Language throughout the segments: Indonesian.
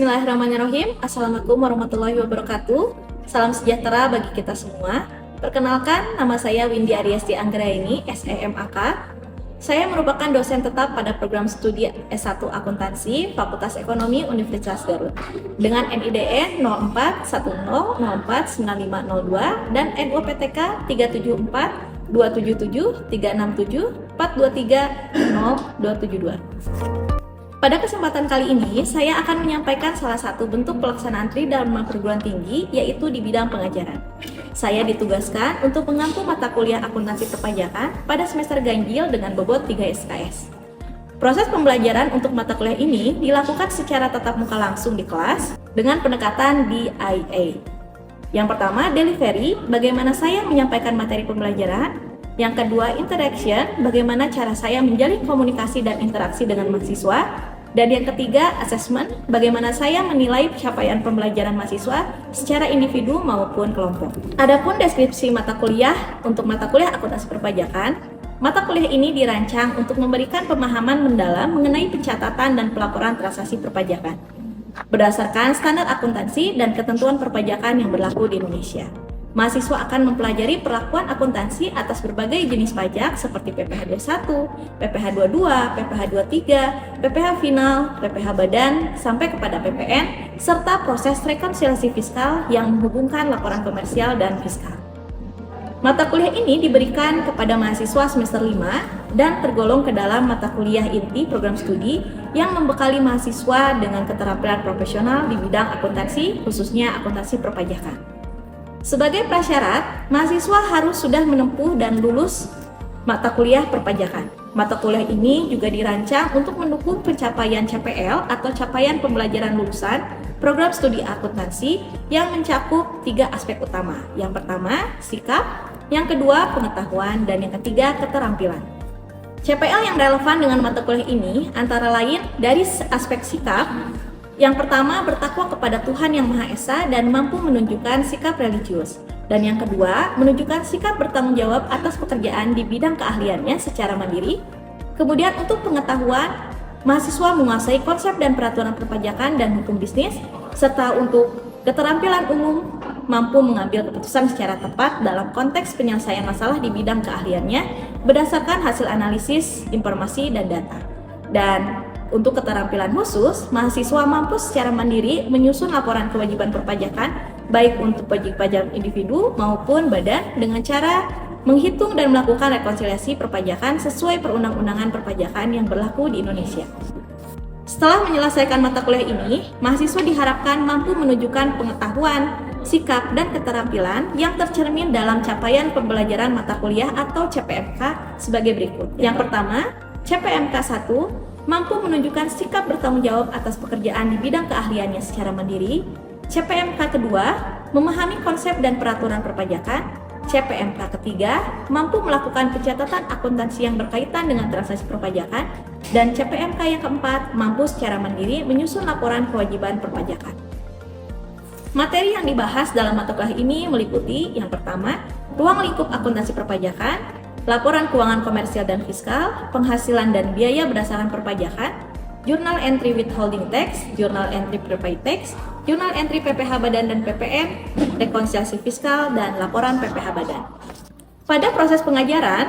Bismillahirrahmanirrahim. Assalamualaikum warahmatullahi wabarakatuh. Salam sejahtera bagi kita semua. Perkenalkan, nama saya Windy Ariesti Anggraini, SEMAK. Saya merupakan dosen tetap pada program studi S1 Akuntansi Fakultas Ekonomi Universitas Garut dengan NIDN 0410049502 dan NUPTK 374 277 367 423 0272. Pada kesempatan kali ini, saya akan menyampaikan salah satu bentuk pelaksanaan Tridharma perguruan tinggi, yaitu di bidang pengajaran. Saya ditugaskan untuk mengampu mata kuliah akuntansi perpajakan pada semester ganjil dengan bobot 3 SKS. Proses pembelajaran untuk mata kuliah ini dilakukan secara tatap muka langsung di kelas dengan pendekatan DIA. Yang pertama, delivery, bagaimana saya menyampaikan materi pembelajaran. Yang kedua, interaction, bagaimana cara saya menjalin komunikasi dan interaksi dengan mahasiswa. Dan yang ketiga, assessment, bagaimana saya menilai capaian pembelajaran mahasiswa secara individu maupun kelompok. Adapun deskripsi mata kuliah untuk mata kuliah akuntansi perpajakan, mata kuliah ini dirancang untuk memberikan pemahaman mendalam mengenai pencatatan dan pelaporan transaksi perpajakan berdasarkan standar akuntansi dan ketentuan perpajakan yang berlaku di Indonesia. Mahasiswa akan mempelajari perlakuan akuntansi atas berbagai jenis pajak seperti PPh 21, PPh 22, PPh 23, PPh final, PPh badan, sampai kepada PPN, serta proses rekonsiliasi fiskal yang menghubungkan laporan komersial dan fiskal. Mata kuliah ini diberikan kepada mahasiswa semester 5 dan tergolong ke dalam mata kuliah inti program studi yang membekali mahasiswa dengan keterampilan profesional di bidang akuntansi, khususnya akuntansi perpajakan. Sebagai prasyarat, mahasiswa harus sudah menempuh dan lulus mata kuliah perpajakan. Mata kuliah ini juga dirancang untuk mendukung pencapaian CPL atau capaian pembelajaran lulusan program studi akuntansi yang mencakup 3 aspek utama. Yang pertama, sikap, yang kedua, pengetahuan, dan yang ketiga, keterampilan. CPL yang relevan dengan mata kuliah ini antara lain dari aspek sikap. Yang pertama, bertakwa kepada Tuhan Yang Maha Esa dan mampu menunjukkan sikap religius. Dan yang kedua, menunjukkan sikap bertanggung jawab atas pekerjaan di bidang keahliannya secara mandiri. Kemudian untuk pengetahuan, mahasiswa menguasai konsep dan peraturan perpajakan dan hukum bisnis, serta untuk keterampilan umum, mampu mengambil keputusan secara tepat dalam konteks penyelesaian masalah di bidang keahliannya berdasarkan hasil analisis, informasi, dan data. Dan untuk keterampilan khusus, mahasiswa mampu secara mandiri menyusun laporan kewajiban perpajakan baik untuk wajib pajak individu maupun badan dengan cara menghitung dan melakukan rekonsiliasi perpajakan sesuai perundang-undangan perpajakan yang berlaku di Indonesia. Setelah menyelesaikan mata kuliah ini, mahasiswa diharapkan mampu menunjukkan pengetahuan, sikap, dan keterampilan yang tercermin dalam capaian pembelajaran mata kuliah atau CPMK sebagai berikut. Yang pertama, CPMK 1 mampu menunjukkan sikap bertanggung jawab atas pekerjaan di bidang keahliannya secara mandiri. CPMK kedua, memahami konsep dan peraturan perpajakan. CPMK ketiga, mampu melakukan pencatatan akuntansi yang berkaitan dengan transaksi perpajakan. Dan CPMK yang keempat, mampu secara mandiri menyusun laporan kewajiban perpajakan. Materi yang dibahas dalam mata kuliah ini meliputi yang pertama, ruang lingkup akuntansi perpajakan, laporan keuangan komersial dan fiskal, penghasilan dan biaya berdasarkan perpajakan, jurnal entry withholding tax, jurnal entry prepaid tax, jurnal entry PPh badan dan PPN, rekonsiliasi fiskal, dan laporan PPh badan. Pada proses pengajaran,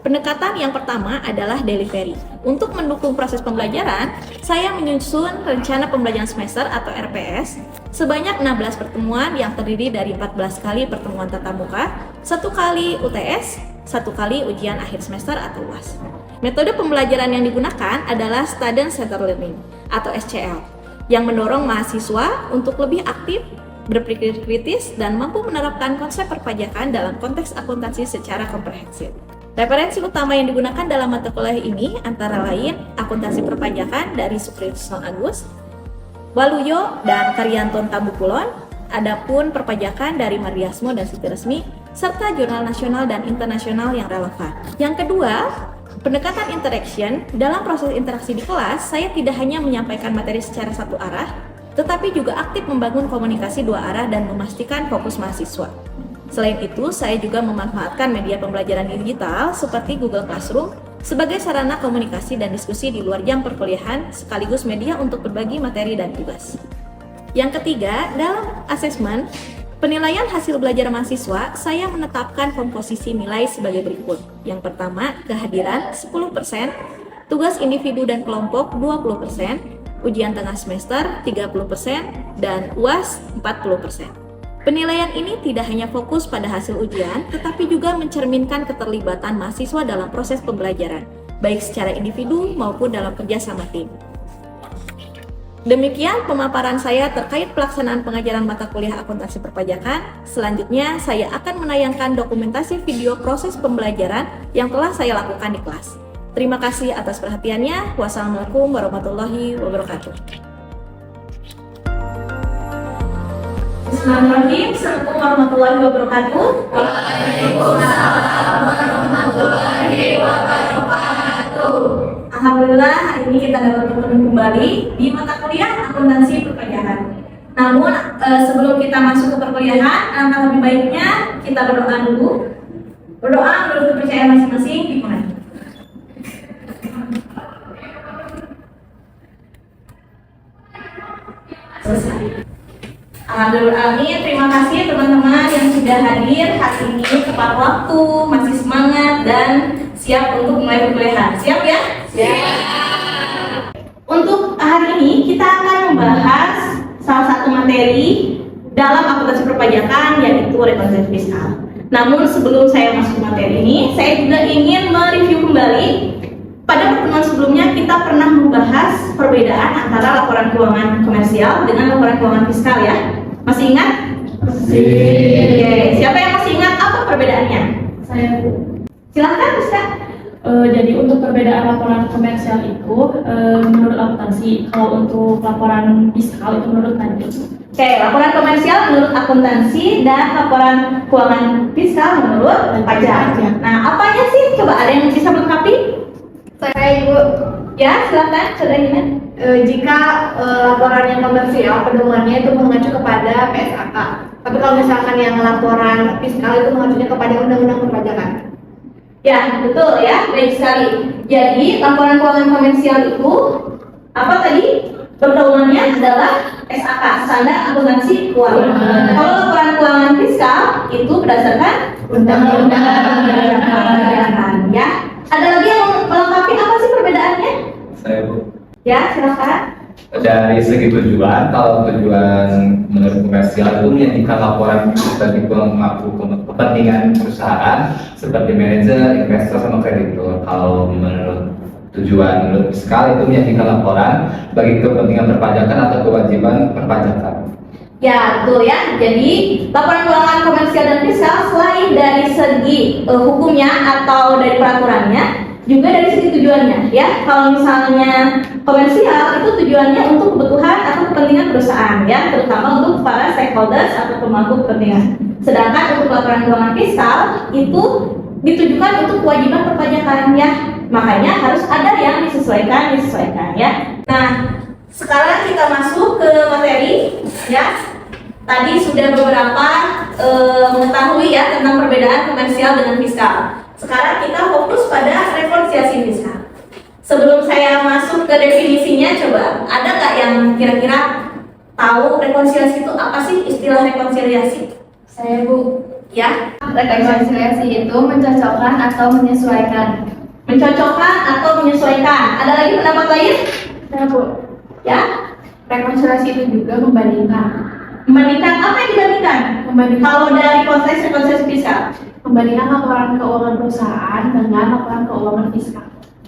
pendekatan yang pertama adalah delivery. Untuk mendukung proses pembelajaran, saya menyusun rencana pembelajaran semester atau RPS sebanyak 16 pertemuan yang terdiri dari 14 kali pertemuan tatap muka, 1 kali UTS, 1 kali ujian akhir semester atau UAS. Metode pembelajaran yang digunakan adalah Student Centered Learning atau SCL yang mendorong mahasiswa untuk lebih aktif, berpikir kritis, dan mampu menerapkan konsep perpajakan dalam konteks akuntansi secara komprehensif. Referensi utama yang digunakan dalam mata kuliah ini antara lain akuntansi perpajakan dari Sukrisno Agus, Waluyo dan Karyanton Tabukulon, adapun perpajakan dari Mariasmo dan Siti Resmi, serta jurnal nasional dan internasional yang relevan. Yang kedua, pendekatan interaction. Dalam proses interaksi di kelas, saya tidak hanya menyampaikan materi secara satu arah, tetapi juga aktif membangun komunikasi dua arah dan memastikan fokus mahasiswa. Selain itu, saya juga memanfaatkan media pembelajaran digital seperti Google Classroom sebagai sarana komunikasi dan diskusi di luar jam perkuliahan sekaligus media untuk berbagi materi dan tugas. Yang ketiga, dalam asesmen penilaian hasil belajar mahasiswa, saya menetapkan komposisi nilai sebagai berikut. Yang pertama, kehadiran 10%, tugas individu dan kelompok 20%, ujian tengah semester 30%, dan UAS 40%. Penilaian ini tidak hanya fokus pada hasil ujian, tetapi juga mencerminkan keterlibatan mahasiswa dalam proses pembelajaran, baik secara individu maupun dalam kerja sama tim. Demikian pemaparan saya terkait pelaksanaan pengajaran mata kuliah akuntansi perpajakan. Selanjutnya, saya akan menayangkan dokumentasi video proses pembelajaran yang telah saya lakukan di kelas. Terima kasih atas perhatiannya. Wassalamualaikum warahmatullahi wabarakatuh. Bismillahirrahmanirrahim. Assalamualaikum warahmatullahi wabarakatuh. Waalaikumsalam warahmatullahi wabarakatuh. Alhamdulillah, hari ini kita dapat bertemu kembali di mata kuliah akuntansi perpajakan. Namun sebelum kita masuk ke perkuliahan, alangkah lebih baiknya kita berdoa dulu. Berdoa menurut kepercayaan masing-masing dimulai. Selesai. Alhamdulillah, terima kasih teman-teman yang sudah hadir hari ini tepat waktu, masih semangat dan siap untuk mulai perkuliahan. Siap ya? Siap. Untuk hari ini kita akan membahas salah satu materi dalam akuntansi perpajakan, yaitu rekonsiliasi fiskal. Namun sebelum saya masuk ke materi ini, saya juga ingin mereview kembali. Pada pertemuan sebelumnya kita pernah membahas perbedaan antara laporan keuangan komersial dengan laporan keuangan fiskal ya. Masih ingat? Masih. Oke. Siapa yang masih ingat apa perbedaannya? Saya, Bu. Silahkan, Bisa. Jadi untuk perbedaan laporan komersial itu menurut akuntansi, kalau untuk laporan fiskal itu menurut Najib. Oke, laporan komersial menurut akuntansi dan laporan keuangan fiskal menurut pajak. Nah, apanya sih? Coba ada yang bisa melengkapi? Saya, Ibu. Ya, silakan, saudara Gina. Jika laporan yang komersial pedomannya itu mengacu kepada PSAK, tapi kalau misalkan yang laporan fiskal itu mengacunya kepada Undang-Undang Perpajakan. Ya, betul ya, baik sekali. Jadi, laporan keuangan komersial itu apa tadi? Pedomannya adalah SAK, Standar Akuntansi Keuangan. Kalau laporan keuangan fiskal itu berdasarkan Undang-Undang Perpajakan. Ya, ada lagi yang melengkapi apa sih perbedaannya? Saya, Bu. Ya, silakan. Dari segi tujuan, kalau tujuan menurut komersial itu menyajikan laporan bagi pemangku kepentingan perusahaan seperti manajer, investor, sama kreditur. Kalau menurut tujuan menurut fiskal itu menyajikan laporan bagi kepentingan perpajakan atau kewajiban perpajakan. Ya, betul ya. Jadi, laporan keuangan komersial dan fiskal selain dari segi hukumnya atau dari peraturannya, juga dari segi tujuannya ya. Kalau misalnya komersial itu tujuannya untuk kebutuhan atau kepentingan perusahaan ya, terutama untuk para stakeholders atau pemangku kepentingan. Sedangkan untuk laporan keuangan fiskal itu ditujukan untuk kewajiban perpajakan ya. Makanya harus ada yang disesuaikan ya. Nah, sekarang kita masuk ke materi ya. Tadi sudah beberapa mengetahui ya tentang perbedaan komersial dengan fiskal. Sekarang kita fokus pada rekonsiliasi fiskal. Sebelum saya masuk ke definisinya, coba ada nggak yang kira-kira tahu rekonsiliasi itu apa sih, istilah rekonsiliasi? Saya, Bu. Ya, Rekonsiliasi itu mencocokkan atau menyesuaikan. mencocokkan atau menyesuaikan. Ada lagi pendapat lain? Saya, Bu. Ya, Rekonsiliasi itu juga membandingkan. membandingkan apa yang dibandingkan? Membandingkan Kalau dari konteks rekonsiliasi fiskal, membandingkan laporan keuangan perusahaan dengan laporan keuangan fiskal.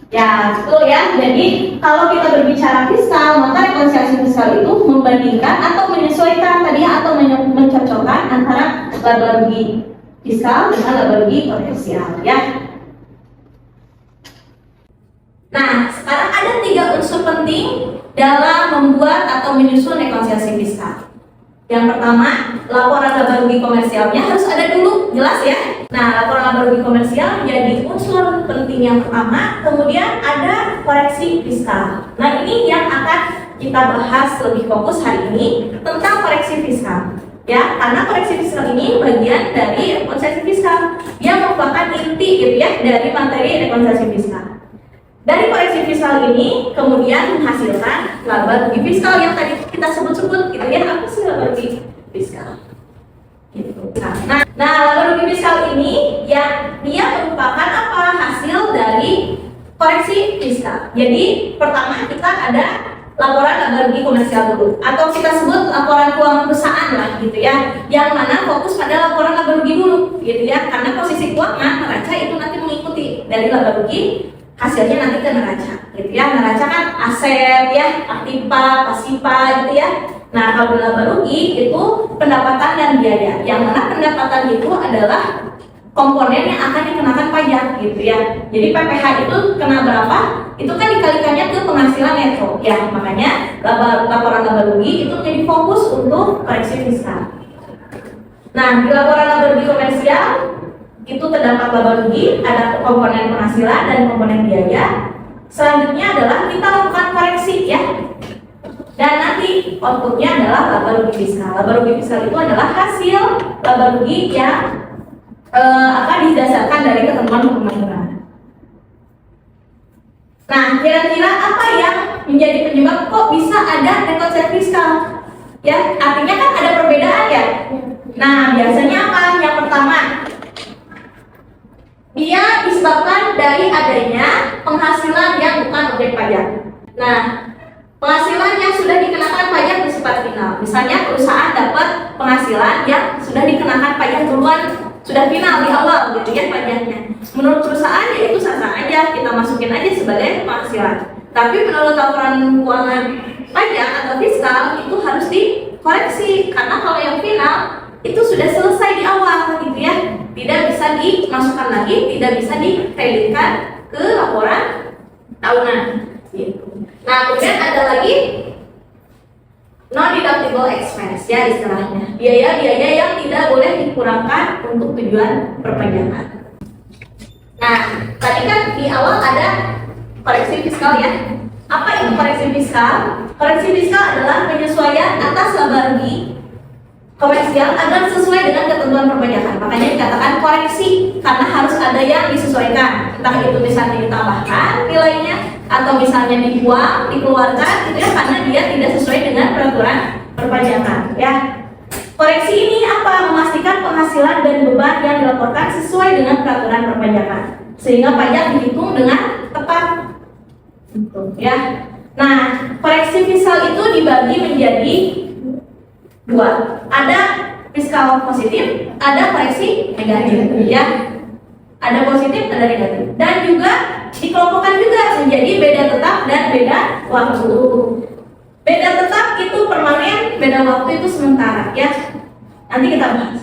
ya, betul ya. Jadi kalau kita berbicara fiskal, maka rekonsiliasi fiskal itu membandingkan atau menyesuaikan tadi atau mencocokkan antara laba rugi fiskal dengan laba rugi komersial ya. Nah, sekarang ada 3 unsur penting dalam membuat atau menyusun rekonsiliasi fiskal. Yang pertama, laporan laba rugi komersialnya harus ada dulu, jelas ya. Nah, laporan laba rugi komersial menjadi unsur penting yang pertama. Kemudian ada koreksi fiskal. Nah, ini yang akan kita bahas lebih fokus hari ini tentang koreksi fiskal. Ya, karena koreksi fiskal ini bagian dari rekonsiliasi fiskal yang merupakan inti gitu ya dari materi rekonsiliasi fiskal. Dari koreksi fiskal ini kemudian menghasilkan laba rugi fiskal yang tadi kita sebut-sebut gitu ya. Apa sih laba rugi fiskal? Gitu. Nah, laba rugi fiskal ini yang dia merupakan apa? Hasil dari koreksi fiskal. Jadi pertama kita ada laporan laba rugi komersial dulu, atau kita sebut laporan keuangan perusahaan lah gitu ya, yang mana fokus pada laporan laba rugi dulu gitu ya, karena posisi keuangan neraca itu nanti mengikuti dari laba rugi, hasilnya nanti ke neraca gitu ya. Neraca kan aset ya, aktiva, pasiva gitu ya. Nah, kalau laba rugi itu pendapatan dan biaya, yang mana pendapatan itu adalah komponen yang akan dikenakan pajak gitu ya. Jadi PPh itu kena berapa? Itu kan dikalikannya ke penghasilan neto ya. Makanya laporan laba rugi itu menjadi fokus untuk koreksi fiskal. Nah, di laporan laba rugi komersial itu terdapat laba rugi, ada komponen penghasilan dan komponen biaya. Selanjutnya adalah kita lakukan koreksi ya. Dan nanti outputnya adalah laba rugi fiskal. Laba rugi fiskal itu adalah hasil laba rugi yang didasarkan dari ketentuan hukum aturan. Nah, kira-kira apa yang menjadi penyebab kok bisa ada rekonsiliasi fiskal? Ya, artinya kan ada perbedaan ya. Nah, biasanya apa? Yang pertama, dia disebabkan dari adanya penghasilan yang bukan objek pajak. Nah, penghasilan yang sudah dikenakan pajak bersifat final. Misalnya perusahaan dapat penghasilan yang sudah dikenakan pajak duluan, sudah final di awal gitu ya pajaknya. Menurut perusahaan ya itu sah-sah aja, kita masukin aja sebagai penghasilan. Tapi menurut laporan keuangan pajak atau fiskal itu harus dikoreksi, karena kalau yang final itu sudah selesai di awal gitu ya, tidak bisa dimasukkan lagi, tidak bisa dikreditkan ke laporan tahunan gitu. Nah, kemudian ada lagi non-deductible expense ya istilahnya, biaya-biaya yang tidak boleh dikurangkan untuk tujuan perpajakan. Nah, tadi kan di awal ada koreksi fiskal ya. Apa itu koreksi fiskal? Koreksi fiskal adalah penyesuaian atas laba rugi komersial agar sesuai dengan ketentuan perpajakan. Makanya dikatakan koreksi, karena harus ada yang disesuaikan. Entah itu misalnya ditambahkan nilainya, atau misalnya dibuang, dikeluarkan gitu ya, karena dia tidak sesuai dengan peraturan perpajakan ya. Koreksi ini apa? Memastikan penghasilan dan beban yang dilaporkan sesuai dengan peraturan perpajakan, sehingga pajak dihitung dengan tepat gitu ya. Nah, koreksi fiskal itu dibagi menjadi 2. Ada fiskal positif, ada koreksi negatif ya. Ada positif, ada negatif. Dan juga dikelompokkan juga menjadi beda tetap dan beda waktu. Beda tetap itu permanen, beda waktu itu sementara ya. Nanti kita bahas.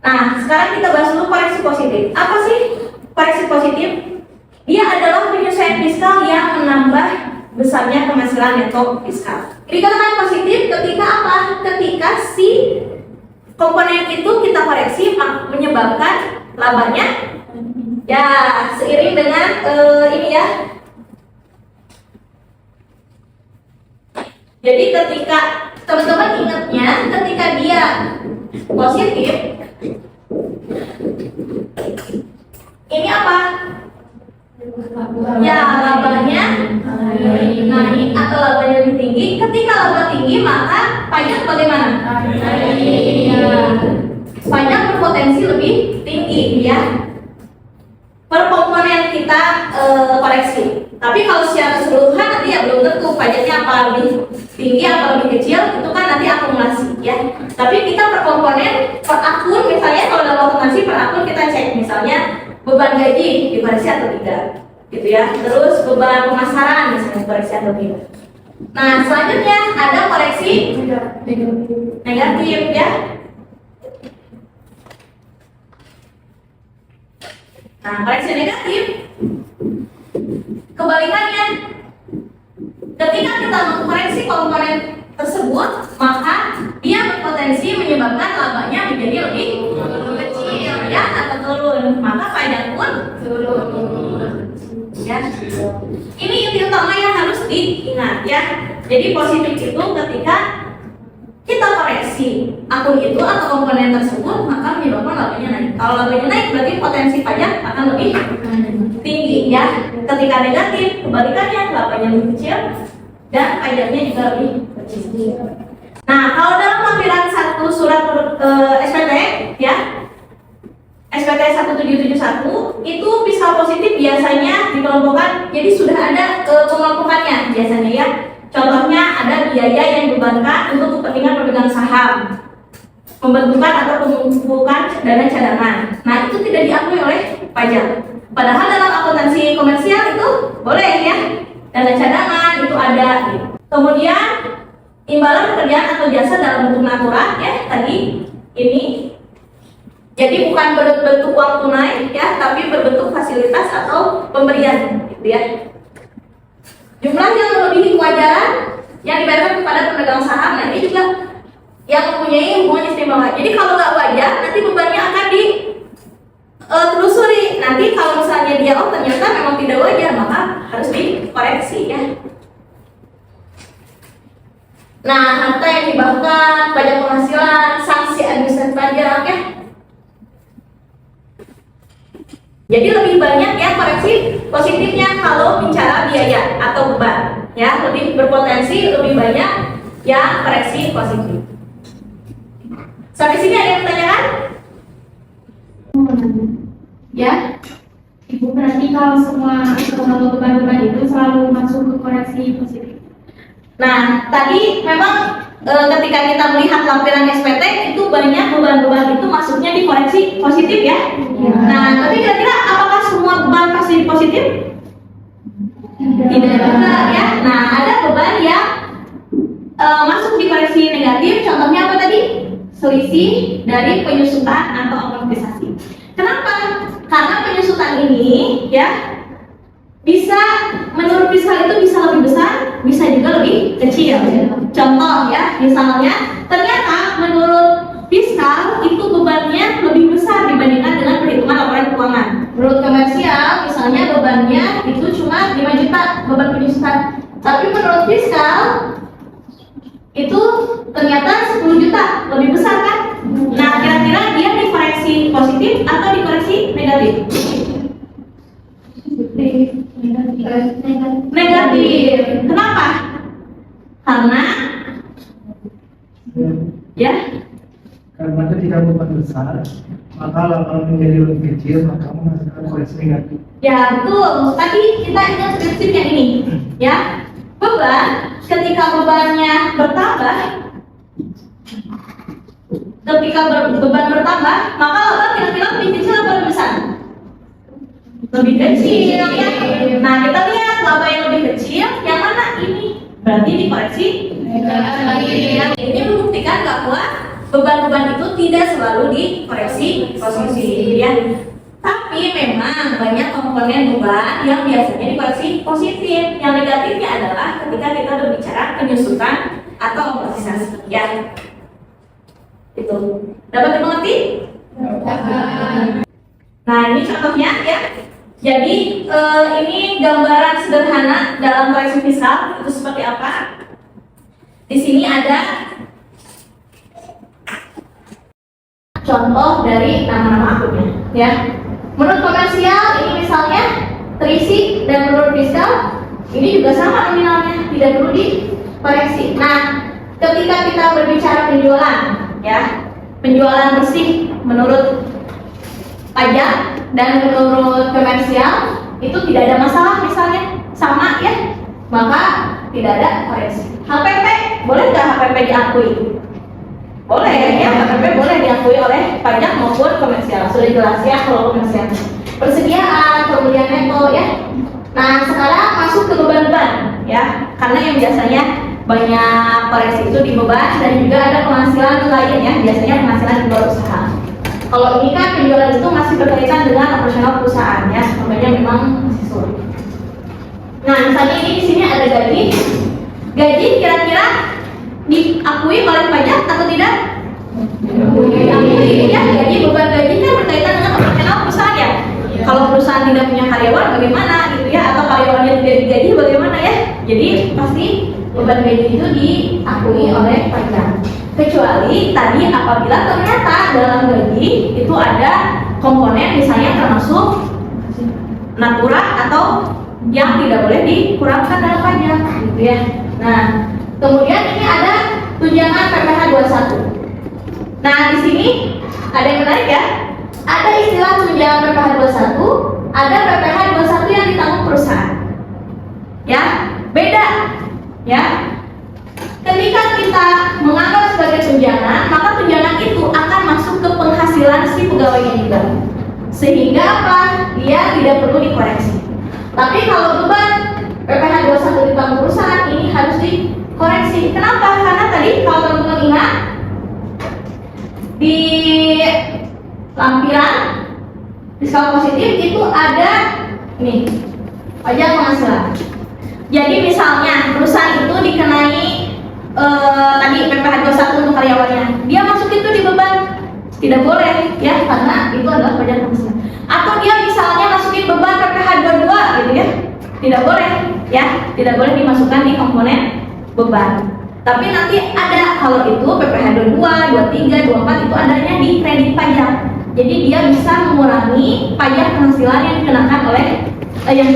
Nah, sekarang kita bahas dulu koreksi positif. Apa sih koreksi positif? Dia adalah penyesuaian fiskal yang menambah besarnya penghasilan neto fiskal. Dikatakan positif ketika apa? Ketika si komponen itu kita koreksi menyebabkan labanya ya seiring dengan ini ya. Jadi ketika teman-teman ingatnya, ketika dia positif, ini apa? Ya, labanya naik atau labanya lebih tinggi. Ketika laba tinggi, maka pajak bagaimana? Ya, pajak berpotensi lebih tinggi ya. Per komponen kita koreksi. Tapi kalau secara keseluruhan nanti ya belum tentu pajaknya apa lebih tinggi atau lebih kecil, itu kan nanti akumulasi ya. Tapi kita per komponen, per akun misalnya, kalau dalam akumulasi per akun kita cek misalnya beban gaji dikoreksi atau tidak gitu ya. Terus beban pemasaran misalnya dikoreksi atau tidak. Nah, selanjutnya ada koreksi negatif ya. Nah, koreksi negatif Kebalikannya, ketika kita mengkoreksi komponen tersebut, maka dia berpotensi menyebabkan labanya menjadi lebih kecil ya atau turun, maka faedah pun turun ya. Ini inti utama yang harus diingat ya. Jadi positif itu ketika kita koreksi akun itu atau komponen tersebut, maka menyebabkan labanya naik. Kalau labanya naik berarti potensi pajak akan lebih tinggi ya. Ketika negatif, kebalikannya labanya lebih kecil dan pajaknya juga lebih kecil. Nah, kalau dalam lampiran satu surat SPT ya, SPT 1771 itu fiskal positif biasanya dikelompokkan, jadi sudah ada pengelompokannya biasanya ya. Contohnya ada biaya yang dibebankan untuk kepentingan pemegang saham, pembentukan atau pemumpukan dana cadangan. Nah, itu tidak diakui oleh pajak. Padahal dalam akuntansi komersial itu boleh ya, dana cadangan itu ada. Kemudian imbalan pekerjaan atau jasa dalam bentuk natural ya tadi ini. Jadi bukan berbentuk uang tunai ya, tapi berbentuk fasilitas atau pemberian gitu ya. Jumlah yang melebihi kewajaran yang dibayarkan kepada pemegang saham, nah ini juga yang mempunyai hubungan istimewa. Jadi kalau nggak wajar, nanti bebannya akan ditelusuri. Nanti kalau misalnya dia ternyata memang tidak wajar, maka harus dikoreksi ya. Nah, harta yang dibahkan, pajak penghasilan, sanksi administratif pajak ya. Jadi lebih banyak ya koreksi positifnya kalau bicara biaya atau beban ya, lebih berpotensi lebih banyak ya koreksi positif. Sampai sini ada yang bertanyakan? Ya, Ibu, berarti kalau semua beban-beban itu selalu masuk ke koreksi positif. Nah, tadi memang ketika kita melihat lampiran SPT itu banyak beban-beban itu masuknya di koreksi positif ya. Nah, tapi kira-kira apakah semua beban pasti positif? Tidak juga ya. Nah, ada beban yang masuk di koreksi negatif. Contohnya apa tadi? Selisih dari penyusutan atau amortisasi. Kenapa? Karena penyusutan ini ya bisa menurut fiskal itu bisa lebih besar, bisa juga lebih kecil. Contoh ya, misalnya ternyata menurut fiskal itu bebannya lebih besar dibandingkan dengan perhitungan laporan keuangan. Menurut komersial misalnya bebannya itu cuma 5 juta beban penyusutan, tapi menurut fiskal itu ternyata 10 juta lebih besar kan? Nah, kira-kira dia dikoreksi positif atau dikoreksi negatif? Negatif. Kenapa? Karena ya karena ketika beban besar maka laba menjadi lebih kecil, maka menghasilkan koreksi negatif. ya betul. Tadi kita ingat prinsip yang ini ya, beban ketika bebannya bertambah, beban bertambah, maka laba kira-kira lebih kecil atau lebih besar? Lebih kecil ya. Nah, kita lihat laba yang lebih kecil yang mana ini? Berarti dikoreksi negatif. Ini membuktikan bahwa beban-beban itu tidak selalu dikoreksi positif ya. Tapi memang banyak komponen beban yang biasanya dikoreksi positif. Yang negatifnya adalah ketika kita berbicara penyusutan atau amortisasi ya. Itu dapat dimengerti? Nah, ini contohnya ya. Jadi ini gambaran sederhana dalam koreksi fiskal itu seperti apa? Di sini ada contoh dari nama-nama akunnya ya. Menurut komersial ini misalnya terisi, dan menurut fiskal ini juga sama nominalnya, tidak perlu dikoreksi. Nah, ketika kita berbicara penjualan ya, penjualan bersih menurut pajak dan menurut komersial itu tidak ada masalah, misalnya sama ya, maka tidak ada koreksi. HPP boleh nggak HPP diakui? Boleh ya, HPP boleh diakui oleh pajak maupun komersial. Sudah jelas ya kalau komersial. Persediaan, kemudian neto ya. Nah, sekarang masuk ke beban-beban ya, karena yang biasanya banyak koreksi itu di beban dan juga ada penghasilan lain ya, biasanya penghasilan di luar usaha. Kalau ini kan penjualan itu masih berkaitan dengan operasional perusahaan ya, makanya memang masih sulit. Nah, misalnya ini di sini ada gaji. Gaji kira-kira diakui oleh pajak atau tidak? Diakui. Ya, gaji, beban gaji kan berkaitan dengan operasional perusahaan ya. Kalau perusahaan tidak punya karyawan bagaimana gitu ya, atau karyawannya tidak digaji bagaimana ya? Jadi pasti beban gaji itu diakui oleh pajak. Kecuali tadi apabila ternyata dalam gaji itu ada komponen misalnya termasuk natura atau yang tidak boleh dikurangkan dalam pajak gitu ya. Nah, kemudian ini ada tunjangan PPh 21. Nah, di sini ada yang menarik ya. Ada istilah tunjangan PPh 21, ada PPh 21 yang ditanggung perusahaan. Ya, beda. Ya. Ketika kita menganggap sebagai tunjangan, maka tunjangan itu akan masuk ke penghasilan si pegawainya juga. Sehingga apa? Dia tidak perlu dikoreksi. Tapi kalau beban PPh 21 ditanggung perusahaan ini harus dikoreksi. Kenapa? Karena tadi kalau teman-teman ingat di lampiran fiskal positif itu ada nih pajak penghasilan. Jadi misalnya perusahaan itu dikenai tadi PPh 21 untuk karyawannya, dia masuk itu di beban, tidak boleh ya, karena itu adalah pajak penghasilan. Atau dia misalnya masukin beban PPh 22 gitu ya, tidak boleh ya, tidak boleh dimasukkan di komponen beban. Tapi nanti ada kalau itu PPh 22, 23, 24 itu adanya di kredit pajak. Jadi dia bisa mengurangi pajak penghasilan yang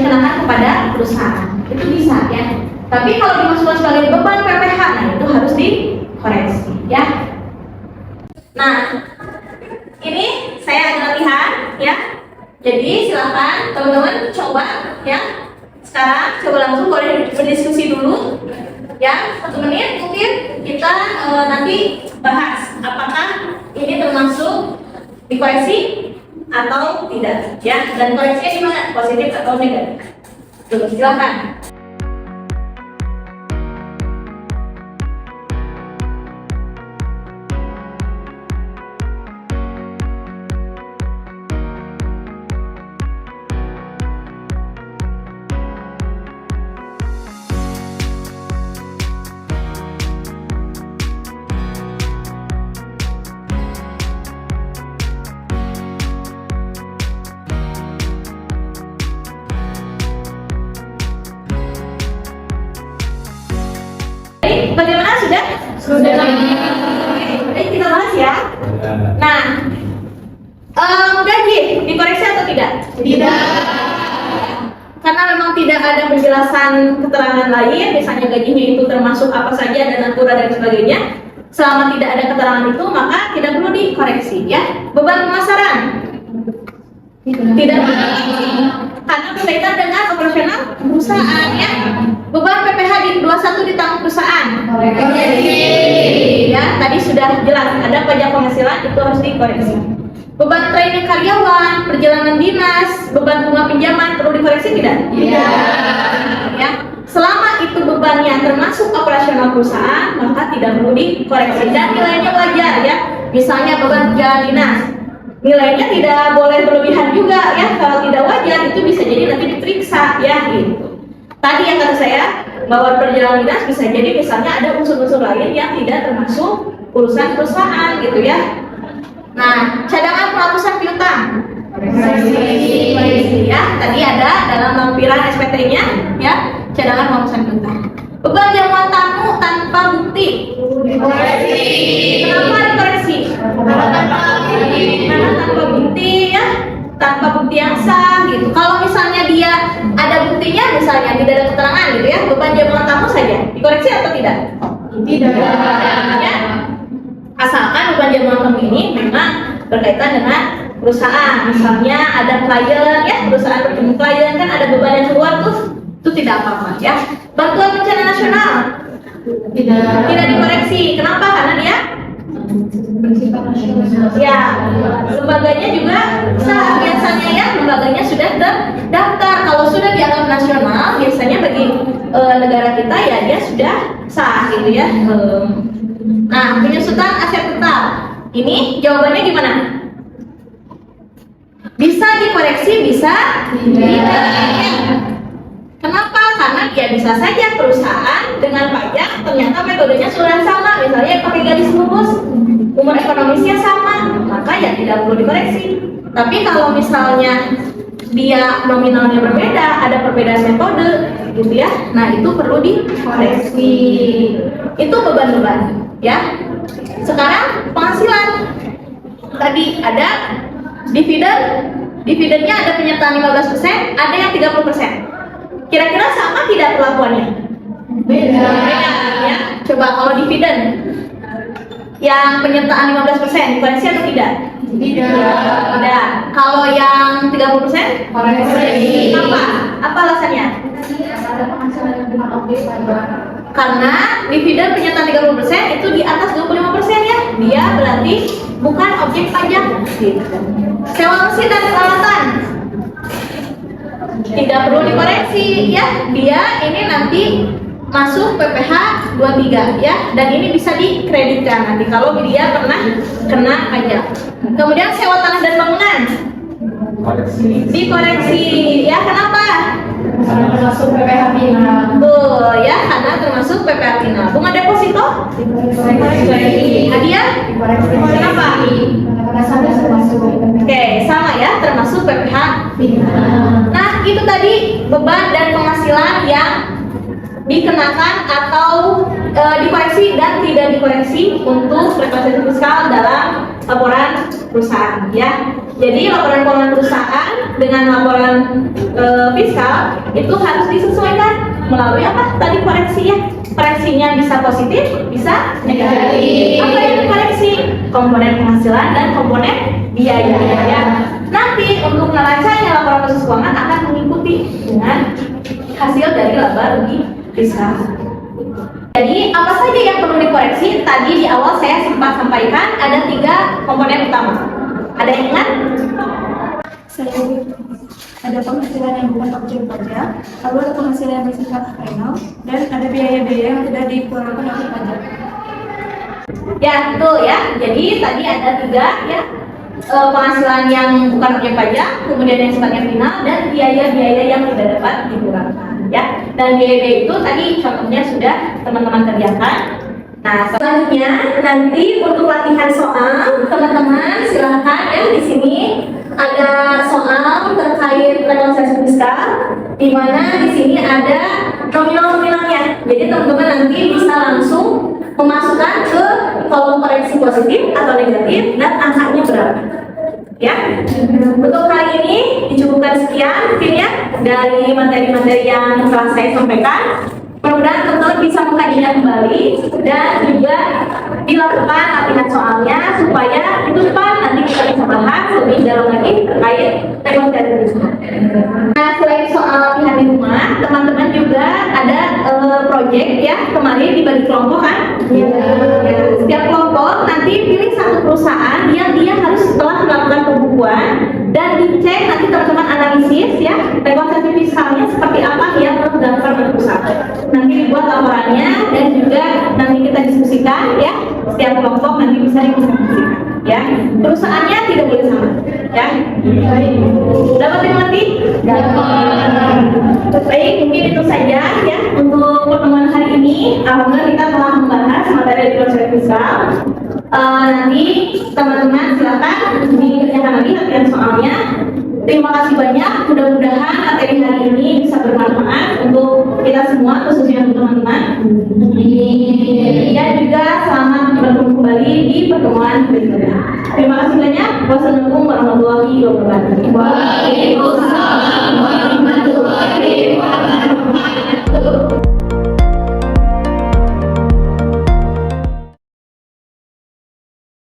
dikenakan kepada perusahaan. Itu bisa ya. Tapi kalau dimasukkan sebagai beban PPh, nah itu harus dikoreksi ya. Nah, ini saya ada latihan ya. Jadi silakan teman-teman coba ya. Sekarang coba langsung boleh berdiskusi dulu ya. 1 menit mungkin kita nanti bahas apakah ini termasuk dikoreksi atau tidak ya. Dan koreksinya gimana? Positif atau negatif? Tuh, silakan. Bagaimana sudah? Sudah. Oke, kita bahas ya. Nah, gaji dikoreksi atau tidak? Tidak. Karena memang tidak ada penjelasan keterangan lain, misalnya gajinya itu termasuk apa saja dan natura dan sebagainya. Selama tidak ada keterangan itu, maka tidak perlu dikoreksi ya. Beban pemasaran tidak, karena berkaitan dengan operasional perusahaan ya. Beban PPh 21 ditanggung perusahaan. Ya, tadi sudah jelas ada pajak penghasilan itu harus dikoreksi. Beban training karyawan, perjalanan dinas, beban bunga pinjaman perlu dikoreksi tidak? Iya. Ya, selama itu bebannya termasuk operasional perusahaan, maka tidak perlu dikoreksi dan nilainya wajar ya. Misalnya beban perjalanan dinas, nilainya tidak boleh berlebihan juga ya. Kalau tidak wajar itu bisa jadi nanti diperiksa ya gitu. Tadi yang kata saya bahwa perjalanan dinas bisa jadi misalnya ada unsur-unsur lain yang tidak termasuk urusan perusahaan gitu ya. Nah, cadangan penghapusan piutang. Koreksi ya. Tadi ada dalam lampiran SPT-nya ya, cadangan penghapusan piutang. Beban jamuan tamu tanpa bukti. Dikoreksi. Kenapa dikoreksi? Karena tanpa bukti ya. Tanpa bukti yang sah gitu. Kalau misalnya dia ada buktinya, misalnya tidak ada keterangan gitu ya, beban jamuan tamu saja, dikoreksi atau tidak? Tidak. Ya. Asalkan beban jamuan tamu ini memang berkaitan dengan perusahaan. Misalnya ada klien ya, perusahaan bertemu klien kan ada beban yang keluar tuh, itu tidak apa-apa ya. Bantuan bencana nasional tidak dikoreksi. Kenapa? Karena dia ya, lembaganya juga sah biasanya ya, lembaganya sudah terdaftar. Kalau sudah dianggap nasional, biasanya bagi negara kita ya dia sudah sah gitu ya. Nah, penyusutan aset tetap, ini jawabannya gimana? Bisa dikoreksi, bisa tidak. Kenapa? Karena ya bisa saja perusahaan dengan pajak ternyata metodenya sudah sama, misalnya pakai garis lurus, umur ekonomisnya sama, maka ya tidak perlu dikoreksi. Tapi kalau misalnya dia nominalnya berbeda, ada perbedaan metode, gitu ya, nah itu perlu dikoreksi. Itu beban-beban, ya. Sekarang penghasilan, tadi ada dividennya ada penyertaan 15%, ada yang 30%. Kira-kira sama tidak perlakuannya? Beda. Ya. Coba kalau dividen yang penyertaan 15% dikoreksi atau tidak? Tidak. Kalau yang 30%? Koreksi. Apa alasannya? Karena dividen penyertaan 30% itu di atas 25% ya. Dia berarti bukan objek pajak. Sewa mesin dan peralatan tidak perlu dikoreksi ya, dia ini nanti masuk PPh 23 ya, dan ini bisa dikreditkan nanti kalau dia pernah kena pajak. Kemudian sewa tanah dan bangunan dikoreksi ya, kenapa? Karena termasuk PPh final. Tuh ya, karena termasuk PPh final. Bunga deposito hadiah kenapa? Karena sampai termasuk. Oke, sama ya, termasuk PPh final. Nah, itu tadi beban dan penghasilan yang dikenakan atau dikoreksi dan tidak dikoreksi untuk representasi fiskal dalam laporan perusahaan ya. Jadi laporan keuangan perusahaan dengan laporan fiskal itu harus disesuaikan melalui apa? Tadi koreksi ya. Koreksinya bisa positif, bisa negatif. Apa yang dikoreksi? Komponen penghasilan dan komponen biaya ya. Nanti untuk neracanya laporan khusus keuangan akan mengikuti dengan hasil dari laba rugi fiskal. Jadi apa saja yang perlu dikoreksi? Tadi di awal saya sempat sampaikan ada 3 komponen utama. Ada yang ingat? Ada penghasilan yang bukan objek pajak, lalu ada penghasilan yang bersifat final, dan ada biaya-biaya yang tidak dikeluarkan oleh pajak. Ya, betul ya. Jadi tadi ada 3 ya. Penghasilan yang bukan objek pajak, kemudian yang sifatnya final, dan biaya-biaya yang tidak dapat dikeluarkan ya. Dan biaya-biaya itu tadi contohnya sudah teman-teman kerjakan. Nah, selanjutnya nanti untuk latihan soal, teman-teman silahkan ya, di sini ada soal terkait realisasi fiskal, di mana di sini ada nominal-nominalnya. Jadi teman-teman nanti bisa langsung memasukkan ke kolom koreksi positif atau negatif dan angkanya berapa. Ya, untuk kali ini dicukupkan sekian mungkin ya dari materi-materi yang telah saya sampaikan. Mudah-mudahan teman-teman bisa mengkajinya kembali dan juga dilakukan latihan soalnya supaya minggu depan nanti kita bisa bahas lebih dalam lagi terkait negosiasi fiskal. Nah, selain soal latihan di rumah, teman-teman juga ada project ya, kemarin dibagi kelompok kan? Ya, setiap kelompok nanti pilih satu perusahaan yang dia harus setelah melakukan pembukuan dan dicek nanti teman-teman analisis ya negosiasi fiskalnya seperti apa yang perlu dilakukan oleh perusahaan. Nanti dibuat laporannya dan juga nanti kita diskusikan ya, setiap kelompok nanti bisa didiskusikan ya. Perusahaannya tidak boleh sama ya. Dapat dimengerti? Baik, mungkin itu saja ya untuk pertemuan hari ini. Alhamdulillah kita telah membahas materi negosiasi fiskal. Nanti teman-teman silakan dikerjakan lagi latihan soalnya. Terima kasih banyak, mudah-mudahan materi hari ini bisa bermanfaat untuk kita semua, khususnya untuk teman-teman. Dan juga selamat bertemu kembali di pertemuan berikutnya. Terima kasih banyak. Wassalamualaikum warahmatullahi wabarakatuh.